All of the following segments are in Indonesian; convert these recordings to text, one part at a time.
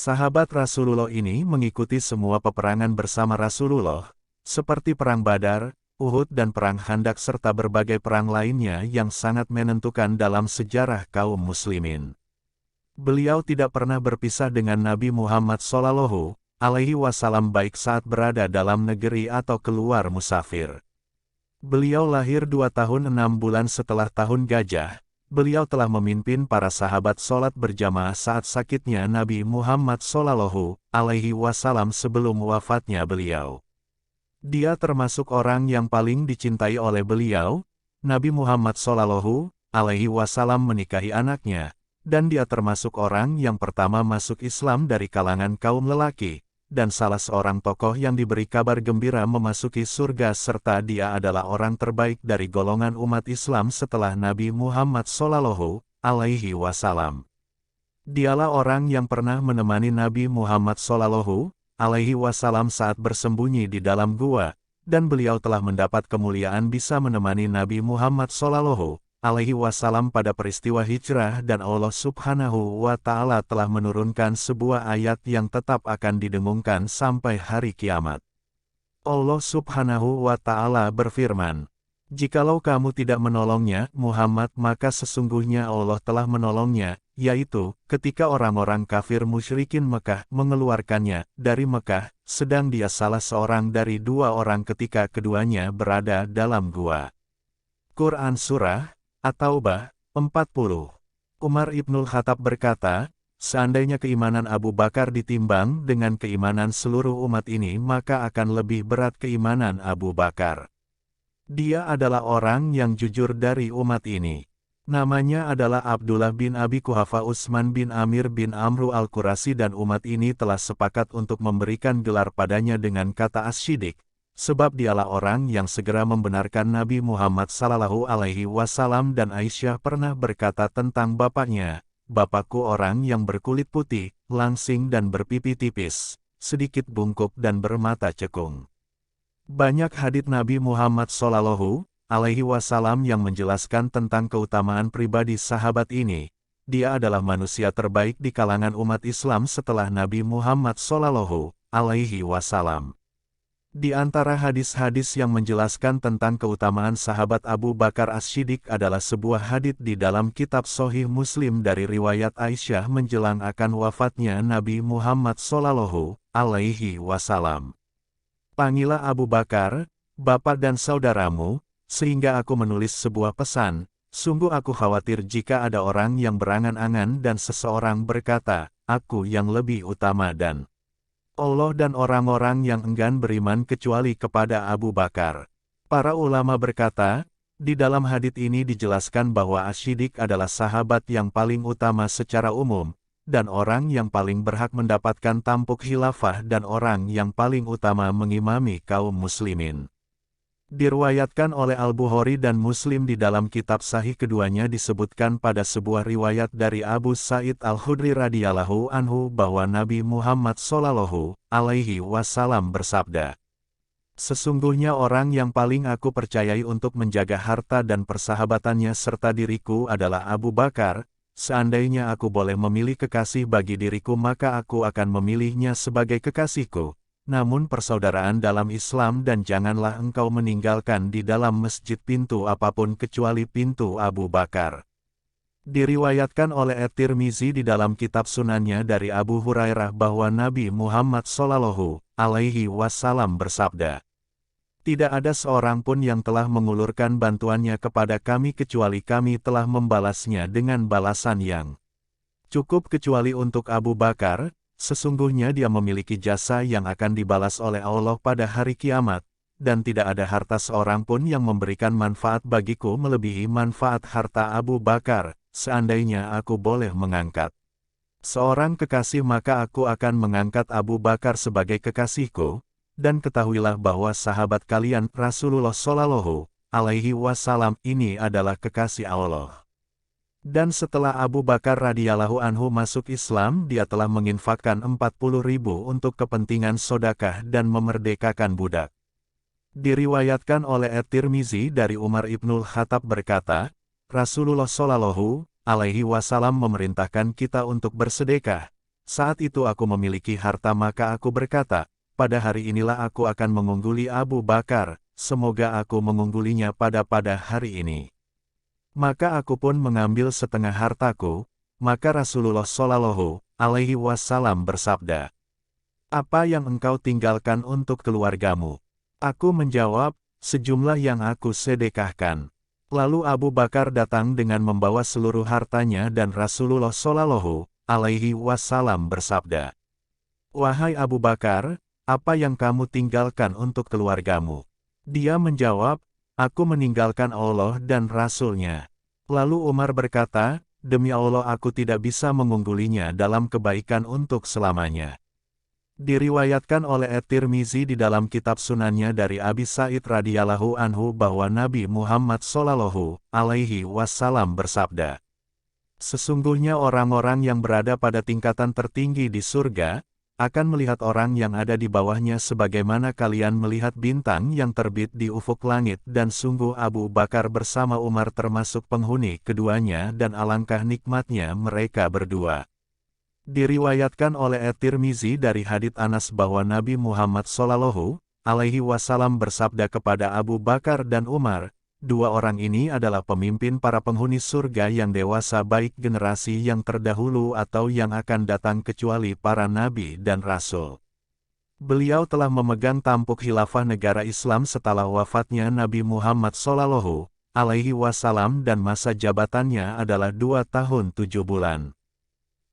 Sahabat Rasulullah ini mengikuti semua peperangan bersama Rasulullah, seperti Perang Badar, Uhud dan Perang Khandaq serta berbagai perang lainnya yang sangat menentukan dalam sejarah kaum muslimin. Beliau tidak pernah berpisah dengan Nabi Muhammad SAW baik saat berada dalam negeri atau keluar musafir. Beliau lahir 2 tahun 6 bulan setelah tahun gajah. Beliau telah memimpin para sahabat sholat berjamaah saat sakitnya Nabi Muhammad SAW sebelum wafatnya beliau. Dia termasuk orang yang paling dicintai oleh beliau. Nabi Muhammad SAW menikahi anaknya, dan dia termasuk orang yang pertama masuk Islam dari kalangan kaum lelaki, dan salah seorang tokoh yang diberi kabar gembira memasuki surga serta dia adalah orang terbaik dari golongan umat Islam setelah Nabi Muhammad SAW. Dialah orang yang pernah menemani Nabi Muhammad SAW saat bersembunyi di dalam gua, dan beliau telah mendapat kemuliaan bisa menemani Nabi Muhammad SAW pada peristiwa hijrah dan Allah Subhanahu wa Ta'ala telah menurunkan sebuah ayat yang tetap akan didengungkan sampai hari kiamat. Allah Subhanahu wa Ta'ala berfirman, "Jikalau kamu tidak menolongnya, Muhammad, maka sesungguhnya Allah telah menolongnya, yaitu, ketika orang-orang kafir musyrikin Mekah mengeluarkannya dari Mekah, sedang dia salah seorang dari 2 orang ketika keduanya berada dalam gua." Quran Surah At-Taubah 40. Umar Ibnul Khattab berkata, "Seandainya keimanan Abu Bakar ditimbang dengan keimanan seluruh umat ini maka akan lebih berat keimanan Abu Bakar. Dia adalah orang yang jujur dari umat ini. Namanya adalah Abdullah bin Abi Quhafa Utsman bin Amir bin Amru Al-Qurasi dan umat ini telah sepakat untuk memberikan gelar padanya dengan kata As-Siddiq, sebab dialah orang yang segera membenarkan Nabi Muhammad SAW dan Aisyah pernah berkata tentang bapaknya, 'Bapakku orang yang berkulit putih, langsing dan berpipi tipis, sedikit bungkuk dan bermata cekung.'" Banyak hadits Nabi Muhammad SAW yang menjelaskan tentang keutamaan pribadi sahabat ini. Dia adalah manusia terbaik di kalangan umat Islam setelah Nabi Muhammad SAW. Di antara hadis-hadis yang menjelaskan tentang keutamaan sahabat Abu Bakar As-Siddiq adalah sebuah hadits di dalam kitab Sahih Muslim dari riwayat Aisyah menjelang akan wafatnya Nabi Muhammad SAW. "Panggillah Abu Bakar, bapak dan saudaramu, sehingga aku menulis sebuah pesan. Sungguh aku khawatir jika ada orang yang berangan-angan dan seseorang berkata, 'Aku yang lebih utama dan Allah dan orang-orang yang enggan beriman kecuali kepada Abu Bakar.'" Para ulama berkata, di dalam hadits ini dijelaskan bahwa As-Siddiq adalah sahabat yang paling utama secara umum, dan orang yang paling berhak mendapatkan tampuk khilafah dan orang yang paling utama mengimami kaum muslimin. Diriwayatkan oleh Al-Bukhari dan Muslim di dalam kitab sahih keduanya disebutkan pada sebuah riwayat dari Abu Sa'id Al-Khudri radhiyallahu anhu bahwa Nabi Muhammad SAW bersabda, "Sesungguhnya orang yang paling aku percayai untuk menjaga harta dan persahabatannya serta diriku adalah Abu Bakar. Seandainya aku boleh memilih kekasih bagi diriku maka aku akan memilihnya sebagai kekasihku. Namun persaudaraan dalam Islam dan janganlah engkau meninggalkan di dalam masjid pintu apapun kecuali pintu Abu Bakar." Diriwayatkan oleh At-Tirmizi di dalam kitab sunannya dari Abu Hurairah bahwa Nabi Muhammad SAW bersabda, "Tidak ada seorang pun yang telah mengulurkan bantuannya kepada kami kecuali kami telah membalasnya dengan balasan yang cukup kecuali untuk Abu Bakar. Sesungguhnya dia memiliki jasa yang akan dibalas oleh Allah pada hari kiamat, dan tidak ada harta seorang pun yang memberikan manfaat bagiku melebihi manfaat harta Abu Bakar. Seandainya aku boleh mengangkat seorang kekasih maka aku akan mengangkat Abu Bakar sebagai kekasihku, dan ketahuilah bahwa sahabat kalian Rasulullah SAW ini adalah kekasih Allah." Dan setelah Abu Bakar radhiyallahu anhu masuk Islam, dia telah menginfakkan 40.000 untuk kepentingan sedekah dan memerdekakan budak. Diriwayatkan oleh At-Tirmizi dari Umar Ibnul Khattab berkata, Rasulullah SAW memerintahkan kita untuk bersedekah, Saat itu aku memiliki harta maka aku berkata, pada hari inilah aku akan mengungguli Abu Bakar, semoga aku mengunggulinya pada hari ini. Maka aku pun mengambil setengah hartaku, maka Rasulullah Shallallahu Alaihi Wasallam bersabda, apa yang engkau tinggalkan untuk keluargamu? Aku menjawab, sejumlah yang aku sedekahkan. Lalu Abu Bakar datang dengan membawa seluruh hartanya dan Rasulullah Shallallahu Alaihi Wasallam bersabda, wahai Abu Bakar, apa yang kamu tinggalkan untuk keluargamu? Dia menjawab, aku meninggalkan Allah dan Rasul-Nya. Lalu Umar berkata, demi Allah aku tidak bisa mengunggulinya dalam kebaikan untuk selamanya. Diriwayatkan oleh At-Tirmizi di dalam kitab sunannya dari Abi Sa'id radhiyallahu anhu bahwa Nabi Muhammad Shallallahu Alaihi Wasallam bersabda, sesungguhnya orang-orang yang berada pada tingkatan tertinggi di surga, akan melihat orang yang ada di bawahnya sebagaimana kalian melihat bintang yang terbit di ufuk langit dan sungguh Abu Bakar bersama Umar termasuk penghuni keduanya dan alangkah nikmatnya mereka berdua. Diriwayatkan oleh At-Tirmizi dari hadits Anas bahwa Nabi Muhammad Shallallahu Alaihi Wasallam bersabda kepada Abu Bakar dan Umar, dua orang ini adalah pemimpin para penghuni surga yang dewasa baik generasi yang terdahulu atau yang akan datang kecuali para nabi dan rasul. Beliau telah memegang tampuk khilafah negara Islam setelah wafatnya Nabi Muhammad Shallallahu Alaihi Wasallam dan masa jabatannya adalah 2 tahun 7 bulan.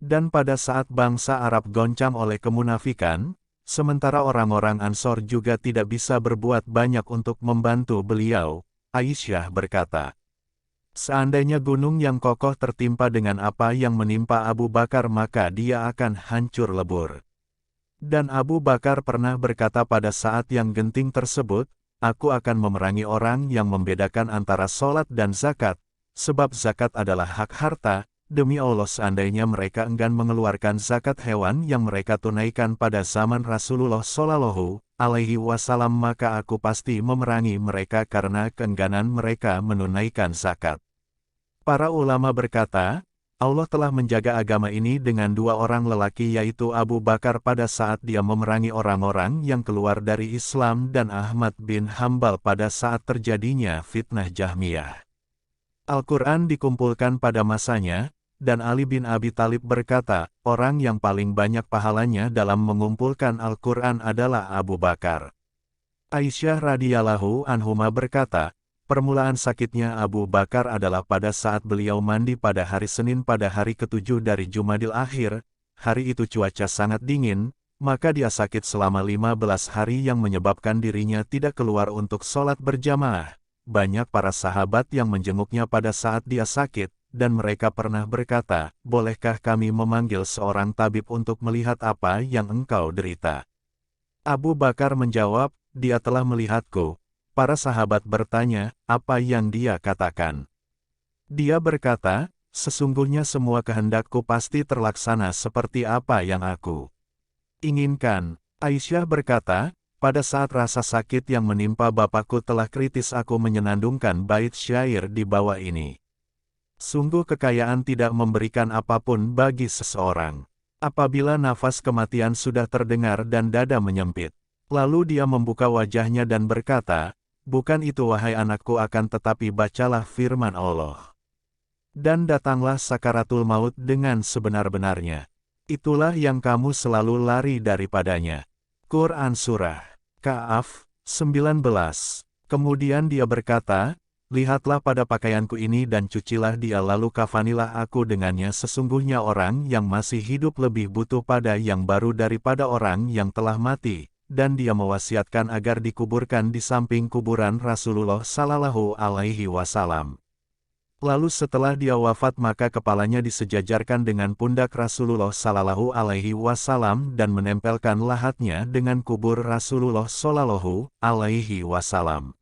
Dan pada saat bangsa Arab goncang oleh kemunafikan, sementara orang-orang Ansor juga tidak bisa berbuat banyak untuk membantu beliau, Aisyah berkata, seandainya gunung yang kokoh tertimpa dengan apa yang menimpa Abu Bakar maka dia akan hancur lebur. Dan Abu Bakar pernah berkata pada saat yang genting tersebut, aku akan memerangi orang yang membedakan antara sholat dan zakat, sebab zakat adalah hak harta. Demi Allah seandainya mereka enggan mengeluarkan zakat hewan yang mereka tunaikan pada zaman Rasulullah Shallallahu Alaihi Wasallam maka aku pasti memerangi mereka karena keengganan mereka menunaikan zakat. Para ulama berkata, Allah telah menjaga agama ini dengan dua orang lelaki yaitu Abu Bakar pada saat dia memerangi orang-orang yang keluar dari Islam dan Ahmad bin Hambal pada saat terjadinya fitnah Jahmiyah. Al-Quran dikumpulkan pada masanya, dan Ali bin Abi Thalib berkata, orang yang paling banyak pahalanya dalam mengumpulkan Al-Quran adalah Abu Bakar. Aisyah radhiyallahu anhuma berkata, permulaan sakitnya Abu Bakar adalah pada saat beliau mandi pada hari Senin pada hari ke-7 dari Jumadil Akhir, hari itu cuaca sangat dingin, maka dia sakit selama 15 hari yang menyebabkan dirinya tidak keluar untuk sholat berjamaah. Banyak para sahabat yang menjenguknya pada saat dia sakit, dan mereka pernah berkata, bolehkah kami memanggil seorang tabib untuk melihat apa yang engkau derita? Abu Bakar menjawab, dia telah melihatku. Para sahabat bertanya, apa yang dia katakan? Dia berkata, sesungguhnya semua kehendakku pasti terlaksana seperti apa yang aku inginkan. Aisyah berkata, pada saat rasa sakit yang menimpa bapakku telah kritis aku menyenandungkan bait syair di bawah ini. Sungguh kekayaan tidak memberikan apapun bagi seseorang. Apabila nafas kematian sudah terdengar dan dada menyempit. Lalu dia membuka wajahnya dan berkata, bukan itu wahai anakku akan tetapi bacalah firman Allah. Dan datanglah sakaratul maut dengan sebenar-benarnya. Itulah yang kamu selalu lari daripadanya. Quran Surah Ka'af 19. Kemudian dia berkata, lihatlah pada pakaianku ini dan cucilah dia lalu kafanilah aku dengannya sesungguhnya orang yang masih hidup lebih butuh pada yang baru daripada orang yang telah mati, dan dia mewasiatkan agar dikuburkan di samping kuburan Rasulullah Sallallahu Alaihi Wasallam. Lalu setelah dia wafat maka kepalanya disejajarkan dengan pundak Rasulullah Sallallahu Alaihi Wasallam dan menempelkan lahatnya dengan kubur Rasulullah Sallallahu Alaihi Wasallam.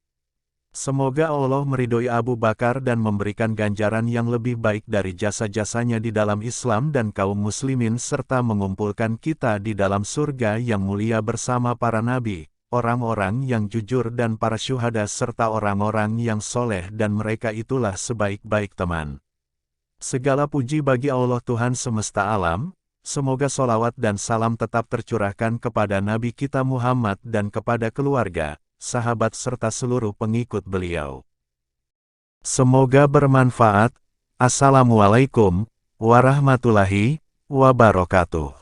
Semoga Allah meridhoi Abu Bakar dan memberikan ganjaran yang lebih baik dari jasa-jasanya di dalam Islam dan kaum muslimin serta mengumpulkan kita di dalam surga yang mulia bersama para nabi, orang-orang yang jujur dan para syuhada serta orang-orang yang soleh dan mereka itulah sebaik-baik teman. Segala puji bagi Allah Tuhan semesta alam, Semoga solawat dan salam tetap tercurahkan kepada Nabi kita Muhammad dan kepada keluarga, sahabat serta seluruh pengikut beliau. Semoga bermanfaat. Assalamualaikum warahmatullahi wabarakatuh.